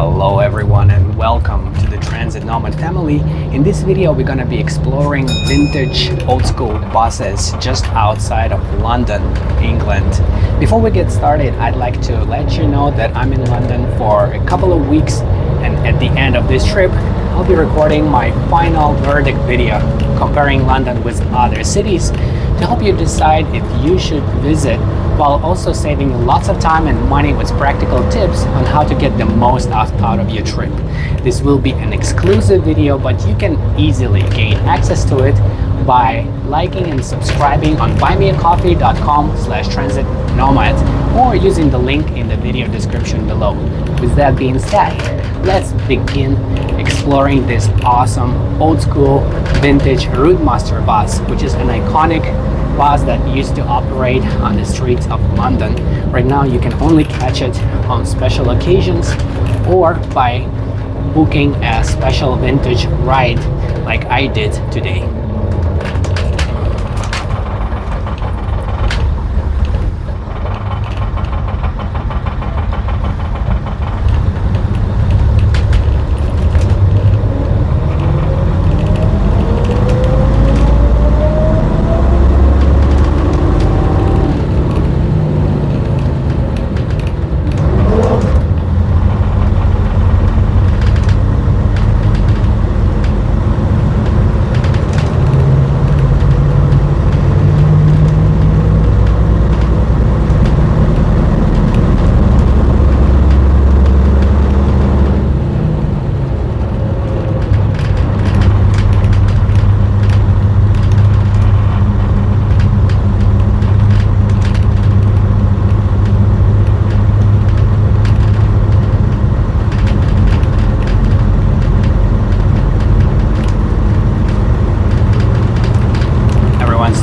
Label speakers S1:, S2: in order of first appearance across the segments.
S1: Hello everyone and welcome to the Transit Nomad family. In this video we're gonna be exploring vintage old school buses just outside of London, England. Before we get started, I'd like to let you know that I'm in London for a couple of weeks, and at the end of this trip I'll be recording my final verdict video comparing London with other cities to help you decide if you should visit, while also saving lots of time and money with practical tips on how to get the most out of your trip. This will be an exclusive video, but you can easily gain access to it by liking and subscribing on buymeacoffee.com/transitnomad or using the link in the video description below. With that being said, let's begin exploring this awesome old school vintage Routemaster bus, which is an iconic bus that used to operate on the streets of London. Right now you can only catch it on special occasions or by booking a special vintage ride like I did today.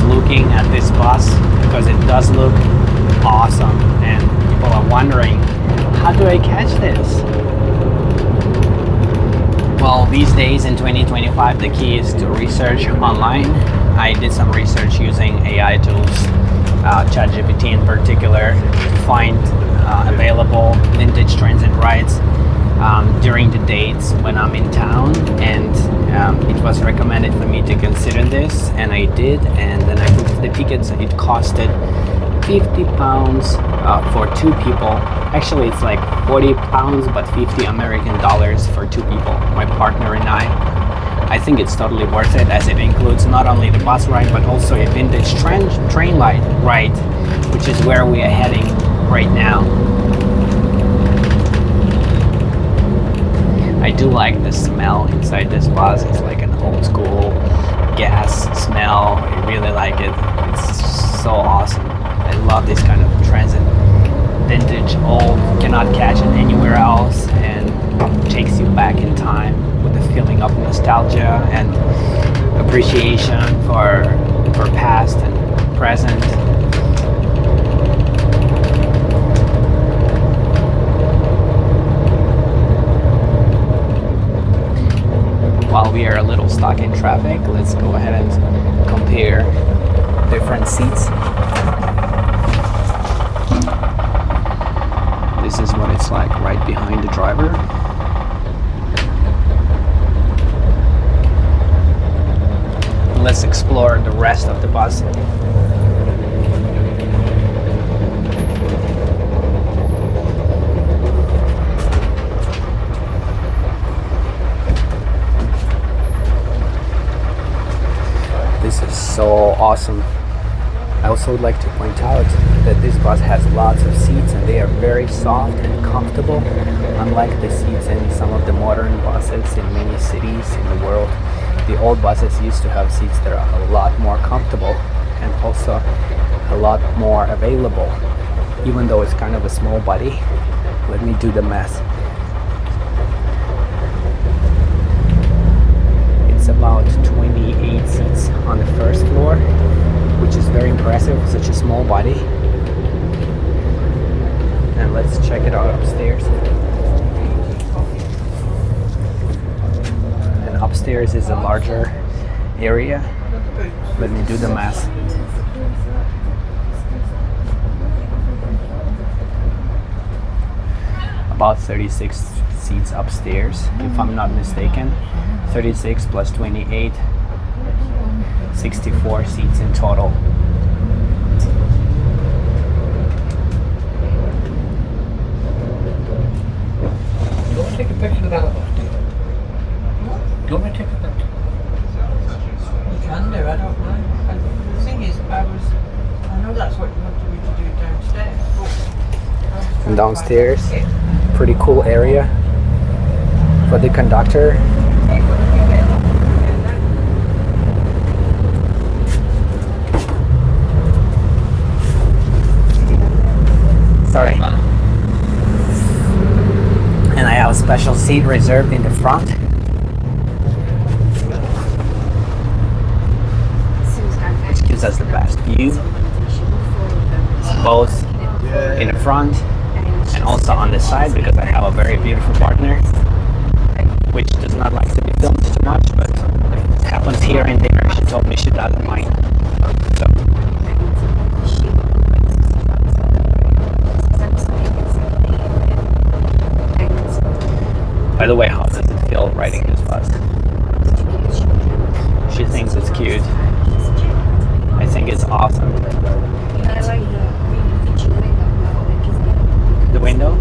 S1: Looking at this bus because it does look awesome, and people are wondering, how do I catch this? Well, these days in 2025 the key is to research online. I did some research using AI tools, ChatGPT in particular, to find available vintage transit rides during the dates when I'm in town, and it was recommended for me to consider this, and I did, and then I booked the tickets. It costed £50 for two people. Actually it's like £40 but $50 American for two people, my partner and I think it's totally worth it, as it includes not only the bus ride but also a vintage train ride, which is where we are heading right now. I do like the smell inside this bus. It's like an old school gas smell. I really like it. It's so awesome. I love this kind of transit. Vintage, old, cannot catch it anywhere else, and takes you back in time with a feeling of nostalgia and appreciation for past and present. While we are a little stuck in traffic, let's go ahead and compare different seats. This is what it's like right behind the driver. Let's explore the rest of the bus. This is so awesome. I also would like to point out that this bus has lots of seats, and they are very soft and comfortable, unlike the seats in some of the modern buses in many cities in the world. The old buses used to have seats that are a lot more comfortable and also a lot more available, even though it's kind of a small body. Let me do the math. It's about 28 seats on the first floor, which is very impressive for such a small body. And let's check it out upstairs. And upstairs is a larger area. Let me do the math. About 36 seats upstairs, if I'm not mistaken. 36 plus 28, 64 seats in total.
S2: Do you want to take a picture of that? Do you want me to take a picture?
S3: You can do, I don't mind. And the thing is, I know that's what you wanted me to do downstairs.
S1: And downstairs, pretty cool area for the conductor. Sorry. And I have a special seat reserved in the front. Which gives us the best view, both in the front and also on the side, because I have a very beautiful partner which does not like to be filmed too much, but it happens here and there. She told me she doesn't mind. So. By the way, how does it feel riding this bus? She thinks it's cute. I think it's awesome. The window?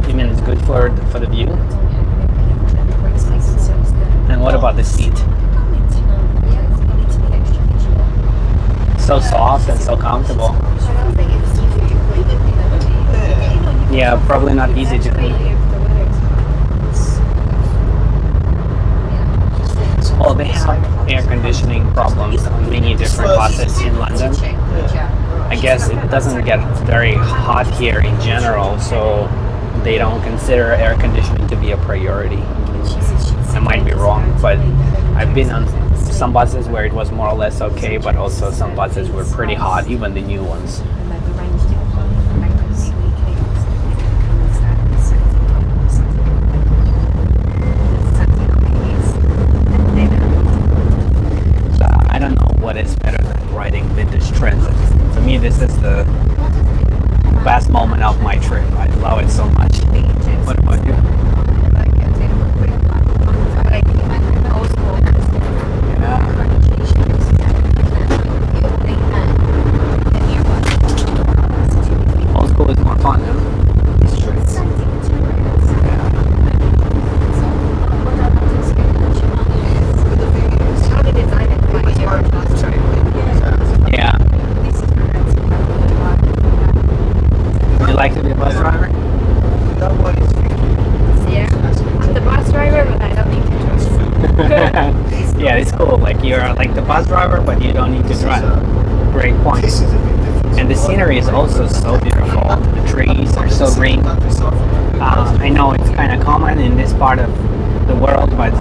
S1: You mean it's good for the view? And what about the seat? So soft and so comfortable. Yeah, probably not easy to clean. Well, they have air conditioning problems on many different buses in London. I guess it doesn't get very hot here in general, so they don't consider air conditioning to be a priority. I might be wrong, but I've been on some buses where it was more or less okay, but also some buses were pretty hot, even the new ones. I don't know what is better than riding vintage transit. For me, this is the best moment of my trip. I love it so much. What about you? Old school is more fun, huh? Yeah. Would you like to be a bus driver?
S4: Yeah, I'm the bus driver, but I don't need to drive.
S1: Yeah, it's cool. Like you're like the bus driver, but you don't need to drive. Great point. And the scenery is also so beautiful. The trees are so green. I know it's kind of common in this part of the world, but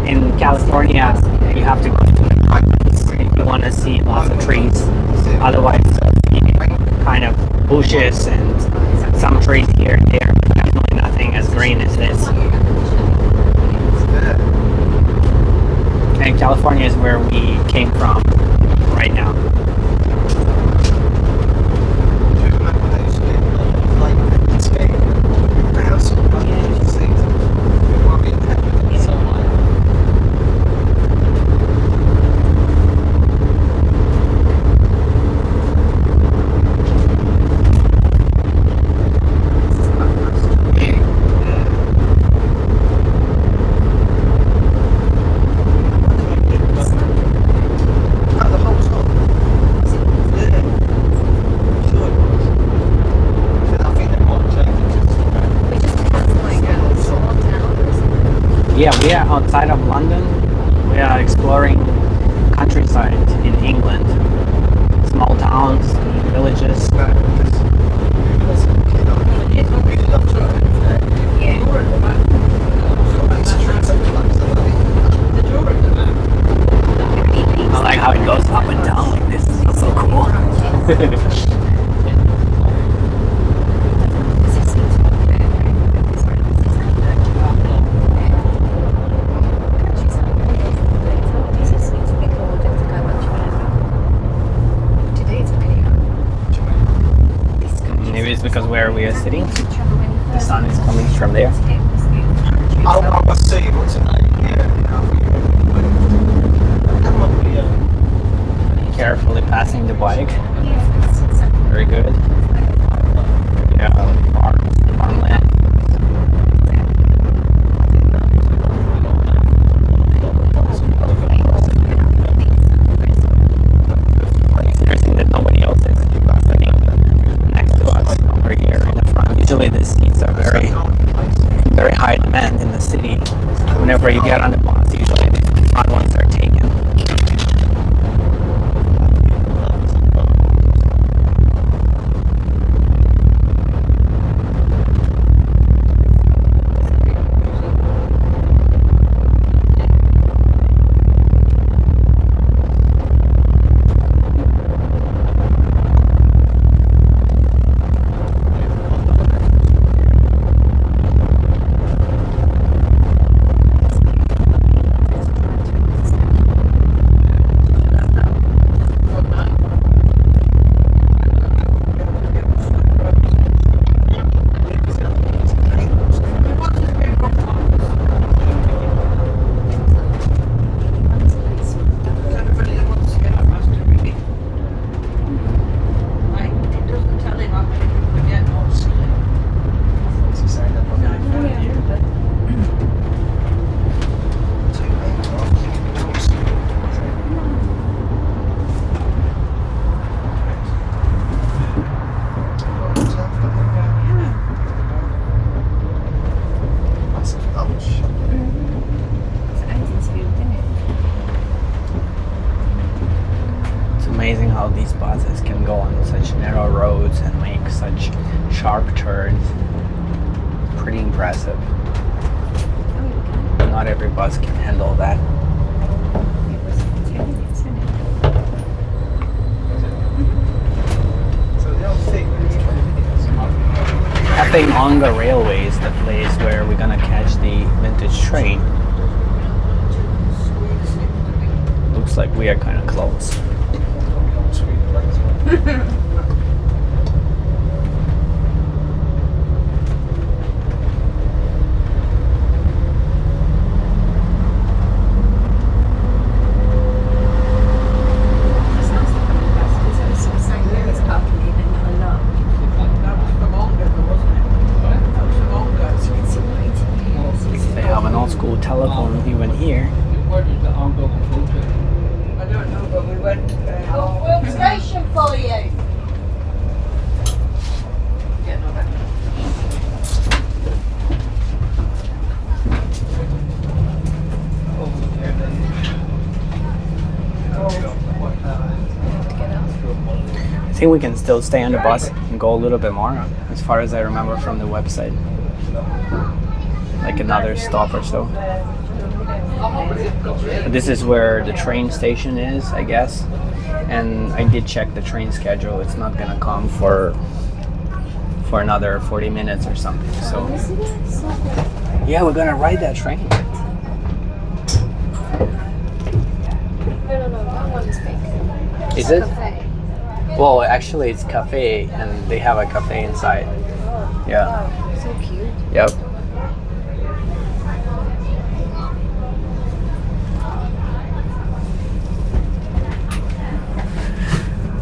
S1: in California, you have to go to the mountains if you want to see lots of trees. Otherwise, kind of bushes and some trees here and there, but definitely nothing as green as this. And California is where we came from right now. Yeah, we are outside of London. We are exploring countryside in England. Small towns, villages. I like how it goes up and down like this. It's so cool. Maybe it's because where we are sitting. The sun is coming from there.
S5: I was seeing what's her name.
S1: Carefully passing the bike. Very good. Yeah, farmland. Interesting that nobody else is next to us over here in the front. Usually the seats are very high demand in the city. Whenever you get on the bus, usually the front ones are taken.
S3: Everybody that wants to get up has to really. Like, it doesn't tell him how many people are getting on.
S1: It's amazing how these buses can go on such narrow roads and make such sharp turns. Pretty impressive. Not every bus can handle that. I think on the railway is the place where we're gonna catch the vintage train. Looks like we are kind of close.
S3: That was from Ongar, wasn't it? That was from Ongar.
S1: They have an old school telephone even here.
S2: Where does the ongoing food go?
S3: I don't know, but we went.
S6: Station for you.
S3: Yeah, no, that.
S1: I think we can still stay on the bus and go a little bit more, as far as I remember from the website. Like another stop or so. But this is where the train station is, I guess. And I did check the train schedule. It's not gonna come for another 40 minutes or something. So yeah, we're gonna ride that train.
S4: No, that one is fake.
S1: Is it?
S4: Cafe.
S1: Well, actually, it's cafe, and they have a cafe inside. Yeah.
S4: Wow, so cute.
S1: Yep.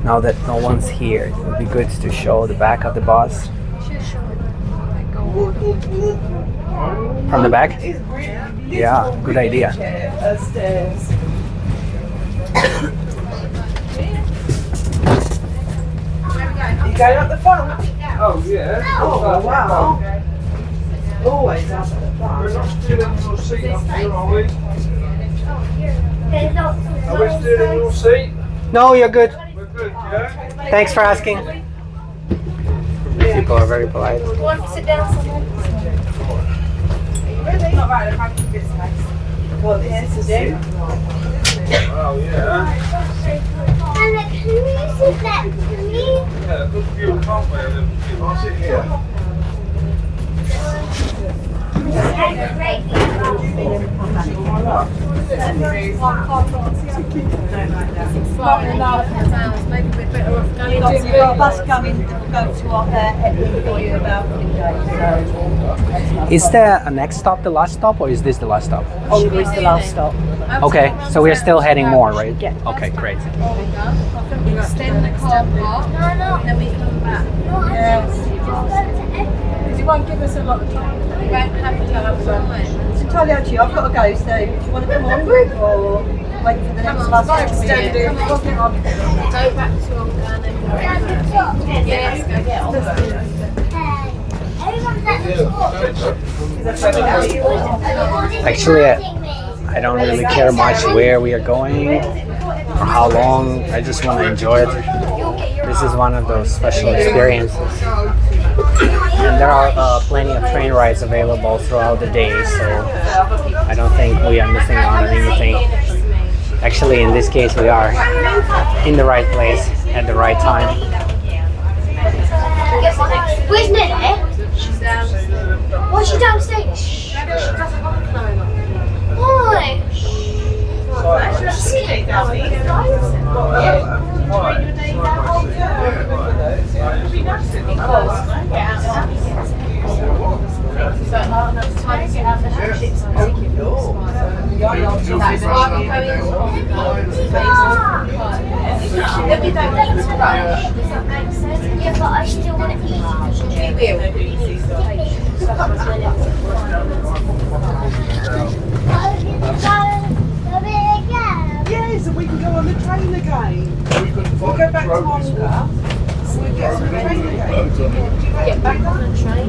S1: Now that no one's here, it would be good to show the back of the bus.
S4: Should show it. Like go.
S1: From the back? Yeah, good idea.
S3: You going up the front?
S2: Oh, yeah.
S3: Oh, wow. Always up at the front.
S2: We're not stealing your seat up here, are we?
S6: There's lots of
S2: Are we stealing your seat?
S1: No, you're good.
S2: We're good, yeah?
S1: Thanks for asking. People are very polite.
S6: You want to sit down somewhere?
S3: Not right, if I can get space. Well, this is it.
S2: Oh, yeah.
S6: Anna, can you sit that to me?
S2: Yeah, good view, can't we? I'll sit here.
S4: Maybe we'd better off going.
S3: You've got a bus coming to go to Edwin for you about 3 days.
S1: Is the next stop the last stop, or is this the last stop?
S3: Hungary is the last stop.
S1: Okay, so we're still heading more, right?
S3: Yeah.
S1: Okay, great.
S4: Extend the car park, and then we come back.
S3: Because you won't give us a lot of time.
S4: We won't have to have time.
S3: It's entirely up to you. I've got to go, so do you want to come on or wait for the next bus?
S4: Extended. Go back to Olga and then go. Yes, go get Olga.
S1: Actually, I don't really care much where we are going or how long. I just want to enjoy it. This is one of those special experiences. And there are plenty of train rides available throughout the day, so I don't think we are missing out on anything. Actually, in this case, we are in the right place at the right time.
S6: Where's Nene?
S4: She's downstairs.
S6: Why's she downstairs? Why? Yeah, but I still want to eat.
S7: Yes, and we can go on the train again. We'll go back to Onga. We'll get on the train again.
S4: Get back on the train.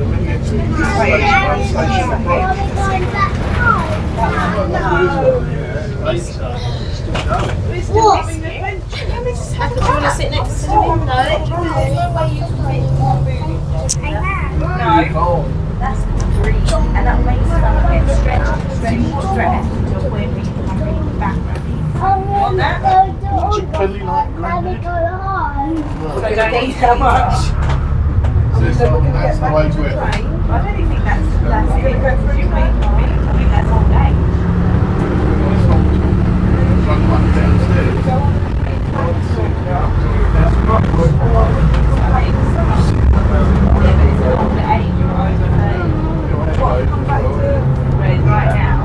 S6: What?
S4: Do you want to sit next to the window?
S3: That's green, and that makes them get stretched to a point where you can read the background. So don't eat that much. So we're going to get back on the train. I don't think that's it. We're going to go for a train ride. I think that's all day. Come back to right now.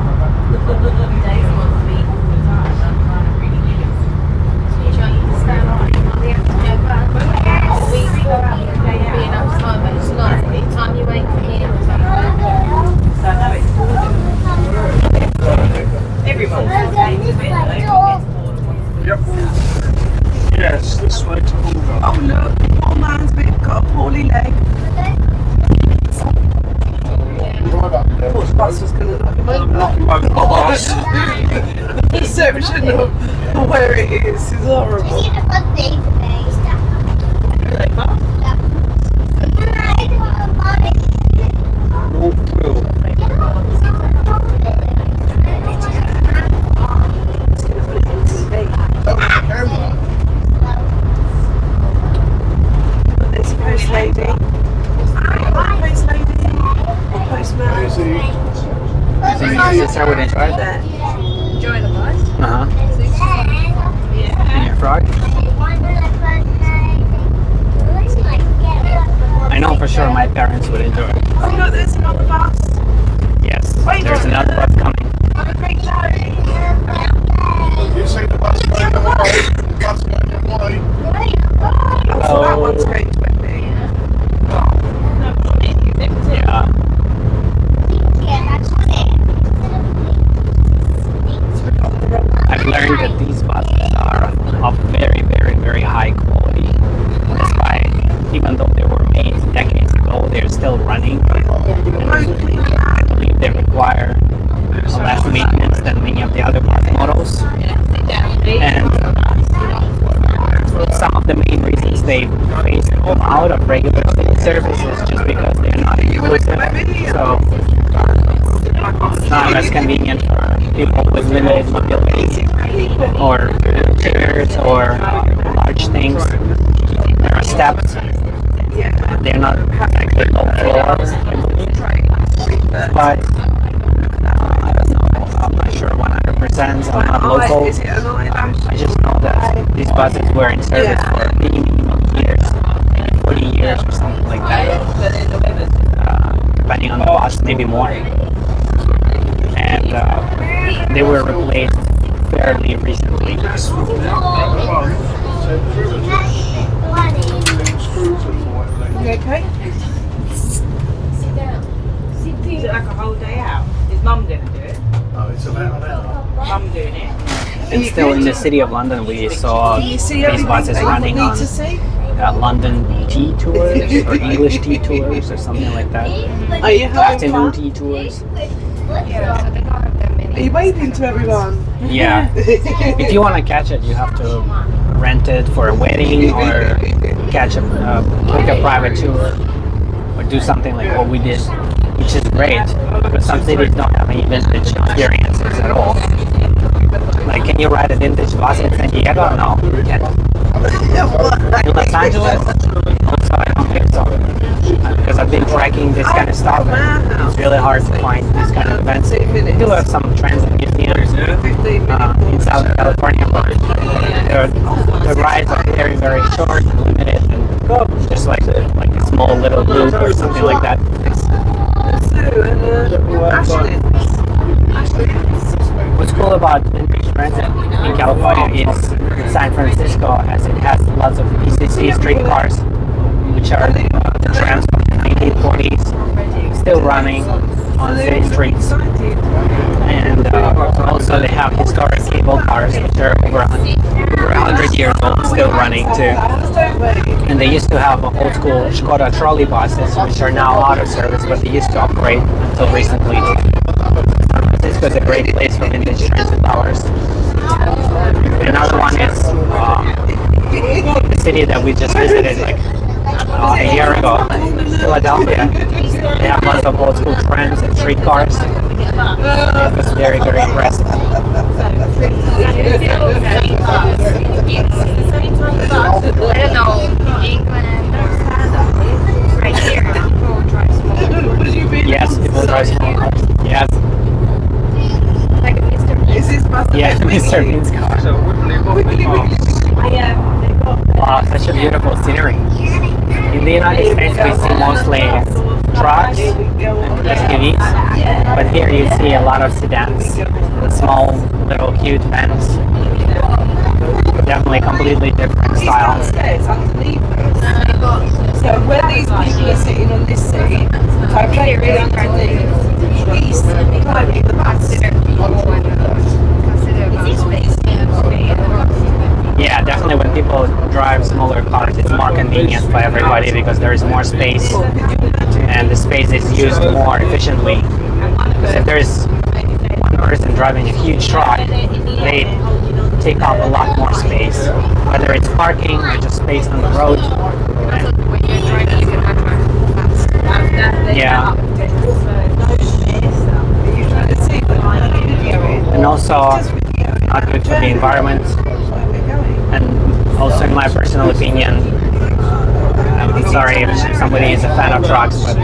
S5: Yes, this way to Hoover.
S7: Oh look, poor man's got a poorly leg. Thought the bus was going to knock him over. The perception of where it is horrible. There's a post lady. Post lady. Or postman.
S1: Yes, I would enjoy that.
S7: There.
S4: Enjoy the bus.
S1: Uh-huh. And your frog? I know for sure my parents would enjoy it.
S7: Oh look, there's another bus.
S1: Yes, there's another bus coming.
S5: You see the bus going the other way? The bus going the other way?
S7: So that one's going to Whitby.
S1: Yeah. I've learned that these buses are of very, very, very high quality. That's why, even though they were made decades ago, they're still running. And I believe they require less maintenance than many of the other bus models. And some of the main reasons they phased them out of regular city service is just because they're not inclusive. So it's not as convenient for people with limited mobility or chairs or large things. There are steps. They're not exactly low floor, but I don't know. I'm not sure 100%. I'm not local.
S7: Is it an eyelash?
S1: I just know that these buses were in service for many, many years, maybe 40 years or something like that. plus, maybe more. And they were replaced fairly recently.
S3: You okay? Is it like a whole day out? Is Mum going to do it?
S2: Oh, it's about an hour.
S3: Mum doing it?
S1: And still in the city of London, we saw
S7: You see
S1: these
S7: everything
S1: buses
S7: that you
S1: running
S7: need
S1: on
S7: to see?
S1: London tea tours or English tea tours or something like that.
S7: Are you having
S1: Afternoon
S7: fun?
S1: tea tours.
S4: Yeah, so they don't have that many.
S7: Are you waving to everyone?
S1: Yeah. If you want to catch it, you have to rent it for a wedding or catch book a private tour or do something like what we did, which is great because some cities don't have any vintage experiences at all. Like, can you ride a vintage bus in San Diego? No, you can't. In Los Angeles? Also, I don't think so. Because I've been tracking this kind of stuff and it's really hard to find these kind of events. They do have some transit museums in Southern California, but the rides are very, very short and limited and go just like a small little loop or something like that. What's cool about vintage transit in California is in San Francisco, as it has lots of PCC streetcars, which are the trams from the 1940s, still running on city streets. And also they have historic cable cars, which are over 100 years old, still running too. And they used to have old school Skoda trolley buses, which are now out of service, but they used to operate until recently. San Francisco is a great place for vintage transit towers. Another one is the city that we just visited like a year ago, Philadelphia. They have lots of old school trams and streetcars. It was very, very impressive.
S4: I don't know, England or right here, people drive small.
S1: Yes, people drive small cars. Yes.
S4: Like a Mr.
S7: Is this bus?
S1: Yeah, Mr. Bean's car. Wow, such a beautiful scenery. In the United States, we see mostly trucks and SUVs, but here you see a lot of sedans, small, little, cute vans. Definitely completely different style.
S7: Stairs underneath us. So where these people are sitting on this seat, directly underneath, east might be the bus.
S1: Yeah, definitely when people drive smaller cars, it's more convenient for everybody because there is more space and the space is used more efficiently. Because if there's one person driving a huge truck, they take up a lot more space, whether it's parking or just space on the road.
S4: When you're driving, you cannot drive fast.
S1: Yeah, and also not good for the environment. And also, in my personal opinion, I'm sorry if somebody is a fan of trucks, but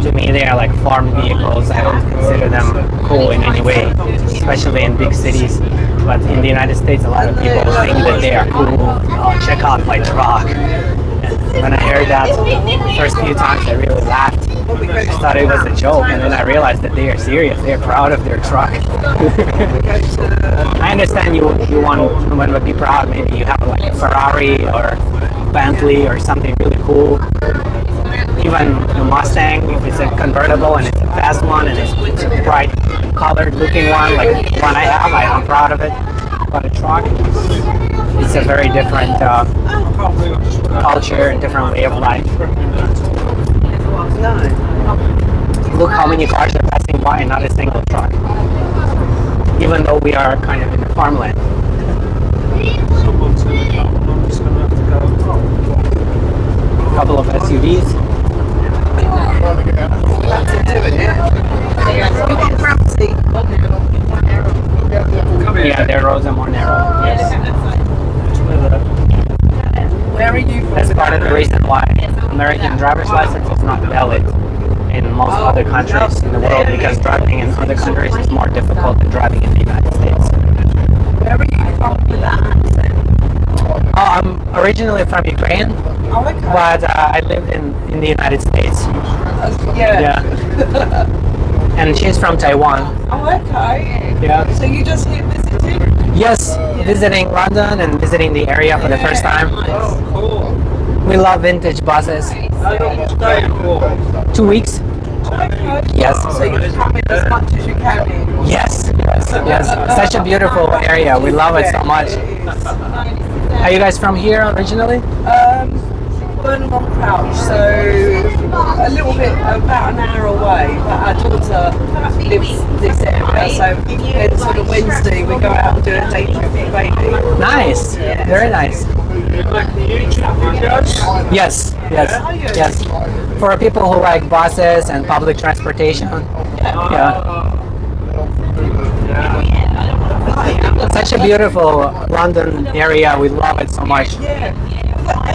S1: to me they are like farm vehicles. I don't consider them cool in any way, especially in big cities. But in the United States, a lot of people think that they are cool. Oh, check out my truck. And when I heard that the first few times, I really laughed. I thought it was a joke, and then I realized that they are serious. They are proud of their truck. I understand you want to be proud. Maybe you have like a Ferrari or Bentley or something really cool. Even a Mustang, if it's a convertible and it's a fast one and it's a bright colored looking one, like the one I have, I'm proud of it. But a truck, it's a very different culture and different way of life. Look how many cars are passing by and not a single truck. Even though we are kind of in the farmland. A couple of SUVs. Yeah, their roads are more narrow. Yes.
S7: Where are you from?
S1: That's part of the reason why American driver's license is not valid in most other countries in the world, because driving in other countries is more difficult than driving in the United States.
S7: Where are you from with that accent?
S1: I'm originally from Ukraine,
S7: Oh, okay.
S1: but I lived in the United States
S7: Yeah.
S1: And she's from Taiwan.
S7: Oh, okay.
S1: Yeah.
S7: So you just here visiting?
S1: Yes, visiting London and visiting the area for the first time.
S2: Oh, cool.
S1: We love vintage buses.
S2: How long you staying for?
S1: 2 weeks.
S7: Okay.
S1: Yes.
S7: So you come in as much as you can in.
S1: Yes. Yes. Such a beautiful area. We love it so much. Are you guys from here originally?
S7: Burnham on Crouch, so a little bit, about an hour away, but our daughter lives this area, so then sort of Wednesday we go out and do a day trip with the baby.
S1: Nice. Very nice.
S2: You making YouTube videos?
S1: Yes. Yes. For people who like buses and public transportation. Yeah. Such a beautiful London area. We love it so much.
S7: Yeah.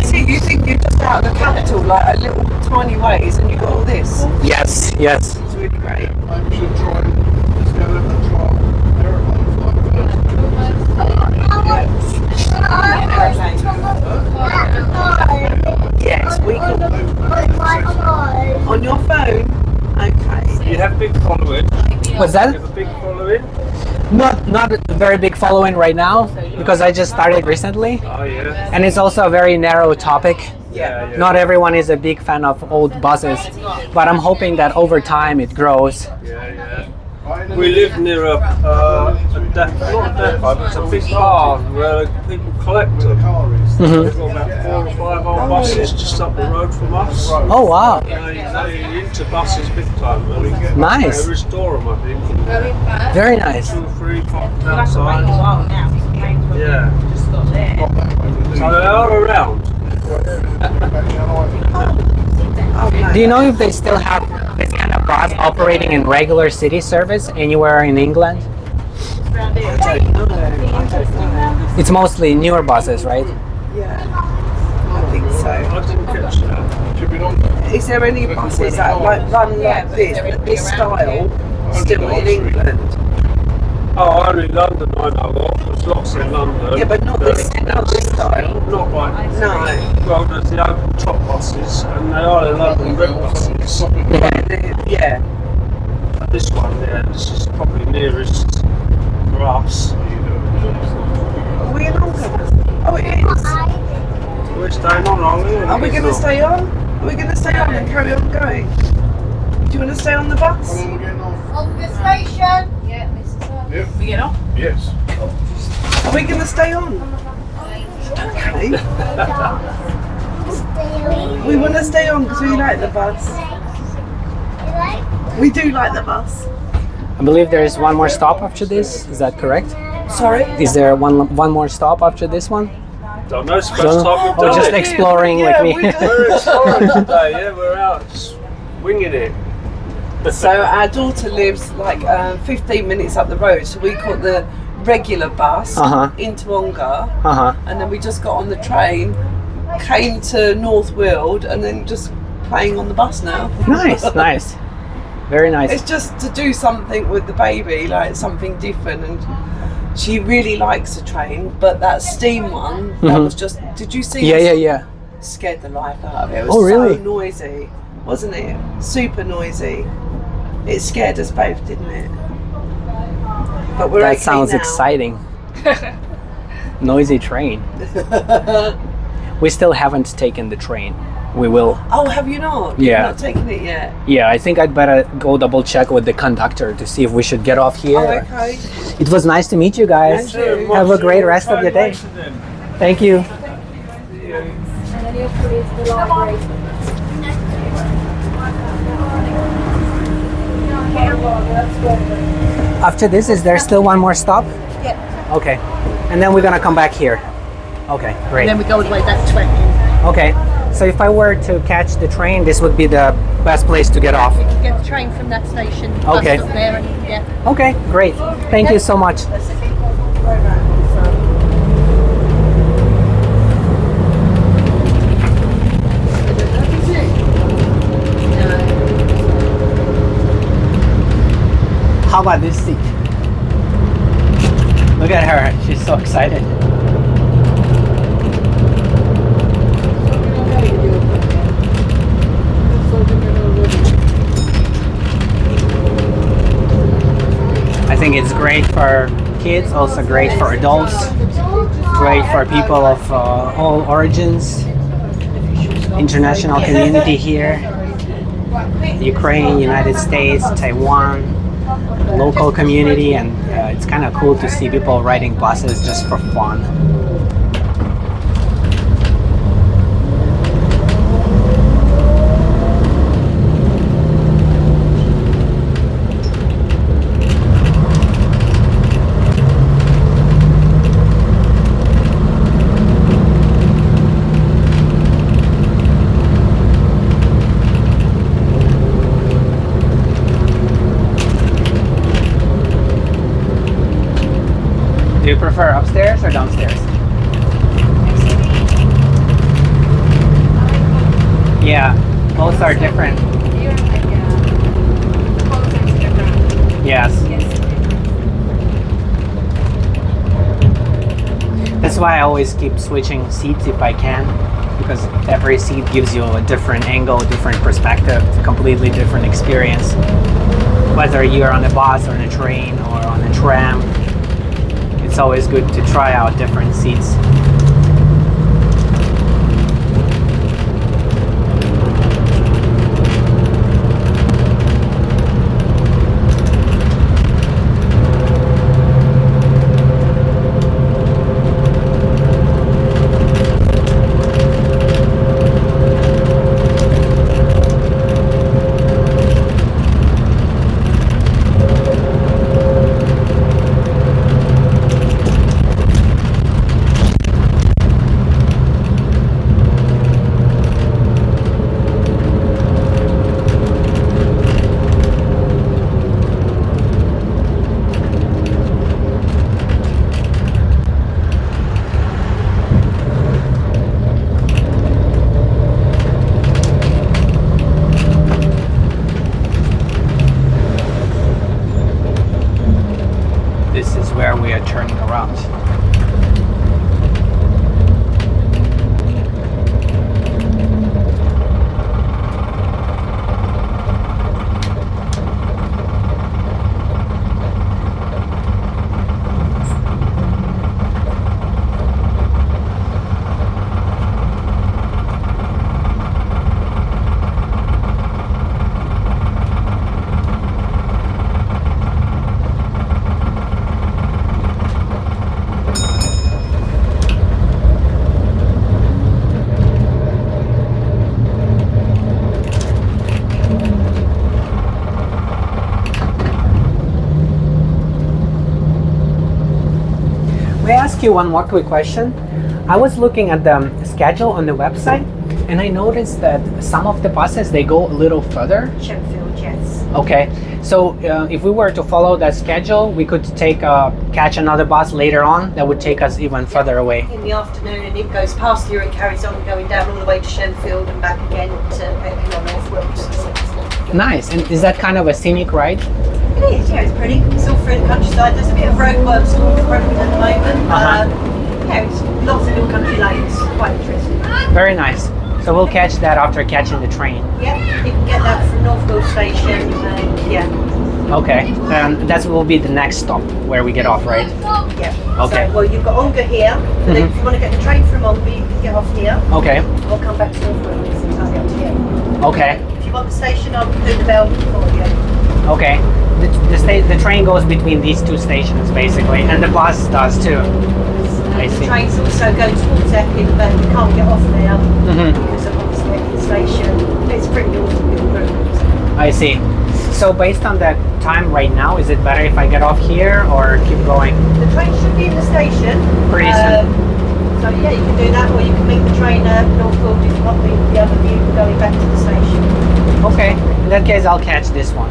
S7: See, you think you're just out of the capital, like a little tiny ways, and you've got all this.
S1: Yes. Yes.
S7: It's really great.
S5: Maybe we should try and just go over and try aeroplane flight.
S7: Yes, we can. On your phone? Okay.
S2: You have big following.
S1: What's
S2: You
S1: that?
S2: have a big following.
S1: Not a very big following right now because I just started recently,
S2: Oh yeah.
S1: and it's also a very narrow topic.
S2: Yeah.
S1: Not everyone is a big fan of old buses, but I'm hoping that over time it grows.
S2: Yeah. We live near a not a depot, but it's a big park where people collect them. We've got about 4 or 5 old buses just up the road from us.
S1: Oh wow,
S2: They're into buses big time.
S1: Nice.
S2: They restore them, I think.
S1: very nice.
S2: 2 or 3 parked outside. Yeah. So they are around.
S1: Do you know if they still have this kind of bus operating in regular city service anywhere in England? It's mostly newer buses, right?
S7: Yeah. I think so.
S2: I didn't catch that.
S7: Is there any buses that like run like this style, still in England?
S2: Oh, only London I know of. There's lots in London.
S7: Yeah, but not this style.
S2: Not like.
S7: No.
S2: Well, there's the open top buses, and they are the London red buses.
S7: Yeah.
S2: But this one, this is probably nearest for us.
S7: Are we in Oldham? Oh, it is.
S2: We're staying on, aren't we?
S7: Are we going to stay on? Are we going to stay on and carry on going? Do you want to stay on the bus?
S5: How long are we getting off?
S6: On the station.
S4: Yeah, this is
S5: Yep.
S3: We get off.
S5: Yes.
S7: Are we going to stay on? Okay. We want to stay on because we like the bus. We do like the bus.
S1: I believe there is one more stop after this. Is that correct?
S7: Sorry?
S1: Is there one more stop after this one?
S2: Don't know, it's the first time we've
S1: Or
S2: done
S1: just
S2: it.
S1: exploring
S7: Yeah,
S1: like me?
S7: we do.
S2: We're exploring today, yeah, we're out just winging it.
S7: So our daughter lives like 15 minutes up the road, so we caught the regular bus into Ongar, and then we just got on the train, came to North Weald, and then just playing on the bus now.
S1: Nice. Very nice.
S7: It's just to do something with the baby, like something different, and she really likes the train, but that steam one, that was just, did you see this?
S1: Yeah.
S7: Scared the life out of it. It was
S1: Oh, really?
S7: so noisy, wasn't it? Super noisy. It scared us both, didn't it? But we're
S1: That
S7: okay
S1: sounds
S7: now.
S1: exciting. Noisy train. We still haven't taken the train. We will.
S7: Oh, have you not?
S1: Yeah.
S7: You've not taken it yet?
S1: Yeah, I think I'd better go double check with the conductor to see if we should get off here.
S7: Oh, okay.
S1: It was nice to meet you guys.
S7: Thank you.
S1: Have a great rest of your day. Thank you.
S4: And then he'll put it into the library.
S1: After this, is there still one more stop?
S4: Yeah.
S1: Okay. And then we're gonna come back here. Okay, great.
S3: And then we go all the way back to it.
S1: Okay. So if I were to catch the train, this would be the best place to get off.
S3: Get the train from that station.
S1: Okay.
S3: Bus up there and yeah.
S1: Okay, great. Thank you so much. How about this seat? Look at her. She's so excited. think it's great for kids, also great for adults, great for people of all origins, international community here, Ukraine, United States, Taiwan, local community, and it's kind of cool to see people riding buses just for fun. Do you prefer upstairs or downstairs? Yeah, both are different. Yes. That's why I always keep switching seats if I can, because every seat gives you a different angle, different perspective, completely different experience. Whether you're on a bus or on a train or on a tram, it's always good to try out different seats. This is where we are turning around. May I ask you one more quick question? I was looking at the schedule on the website, and I noticed that some of the buses, they go a little further.
S8: Sheffield, yes.
S1: Okay, so if we were to follow that schedule, we could catch another bus later on that would take us even further away.
S8: In the afternoon, and it goes past here and carries on going down all the way to Shenfield and back again to Epping North Wilts.
S1: Nice, and is that kind of a scenic ride?
S8: It is, yeah, it's pretty. It's all through the countryside. There's a bit of roadworks along the road at the moment. Yeah, it's lots of little country lanes. Quite interesting.
S1: Very nice. So we'll catch that after catching the train.
S8: Yeah, you can get that from Northfield Station. Yeah.
S1: Okay, and that will be the next stop where we get off, right?
S8: Yeah.
S1: Okay.
S8: So, well, you've got Ongar here. But then if you want to get the train from Ongar, you can get off here.
S1: Okay.
S8: Or come back to Northfield. It's entirely up to you.
S1: Okay.
S8: If you want the station, I'll do the bell for you.
S1: Okay. The train goes between these two stations, basically, and the bus does too. I
S8: The
S1: see.
S8: trains also go towards Epping, but you can't get off there
S1: Mhm.
S8: because of obviously Epping station. It's pretty awesome route.
S1: I see. So based on the time right now, is it better if I get off here or keep going?
S8: The train should be in the station.
S1: Pretty soon.
S8: So yeah, you can do that, or you can meet the train at Northfield if you want the other view going back to the station.
S1: Okay. In that case, I'll catch this one.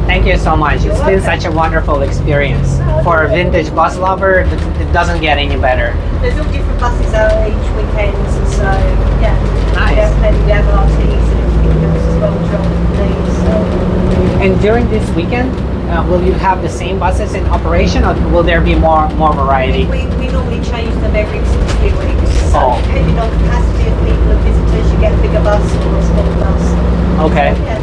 S1: Thank you so much. It's been such a wonderful experience. For a vintage bus lover, it doesn't get any better.
S8: There's all different buses out each weekend, so yeah.
S1: Nice.
S8: We have RTs and everything else as well, John, these. So.
S1: And during this weekend, will you have the same buses in operation, or will there be more variety?
S8: We normally change them every 2 weeks. So
S1: Oh.
S8: depending on capacity of people and visitors, you get a bigger bus or a smaller bus.
S1: Okay.
S8: So, yeah.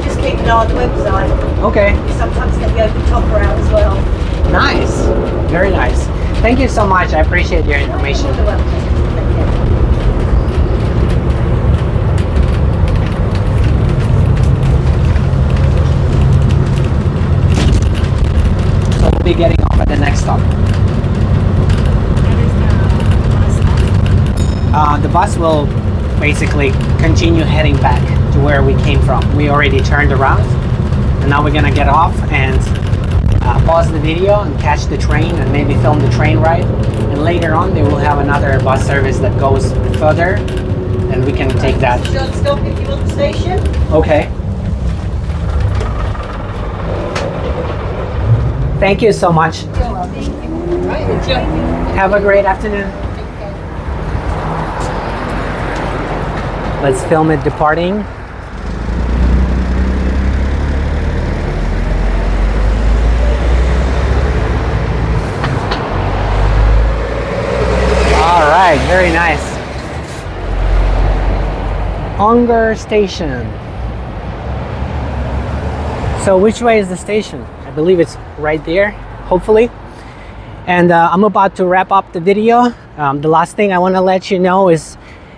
S8: Just just keep an eye on the website.
S1: Okay,
S8: You sometimes get the open topper out as well.
S1: nice, very nice. Thank you so much. I appreciate your information.
S8: You're welcome. Thank you.
S1: So we'll be getting off at the next stop. The bus will basically continue heading back to where we came from. We already turned around and now we're gonna get off and pause the video and catch the train and maybe film the train ride. And later on they will have another bus service that goes further and we can take that.
S8: Short stop if you want the station.
S1: Okay. Thank you so much.
S8: Right, enjoy.
S1: Have a great afternoon. Let's film it departing. All right, very nice. Unger Station. So which way is the station? I believe it's right there, hopefully. And I'm about to wrap up the video. The last thing I want to let you know is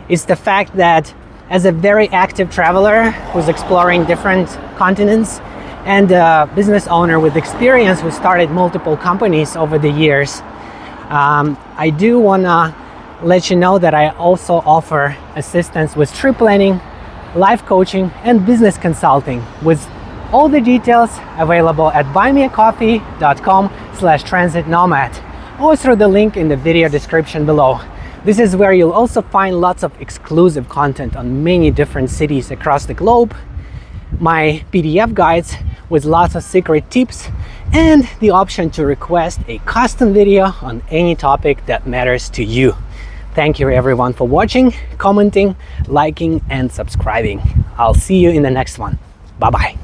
S1: the fact that as a very active traveler who's exploring different continents and a business owner with experience who started multiple companies over the years, I do want to let you know that I also offer assistance with trip planning, life coaching, and business consulting, with all the details available at buymeacoffee.com/transitnomad or through the link in the video description below. This is where you'll also find lots of exclusive content on many different cities across the globe, my PDF guides with lots of secret tips, and the option to request a custom video on any topic that matters to you. Thank you everyone for watching, commenting, liking, and subscribing. I'll see you in the next one. Bye-bye.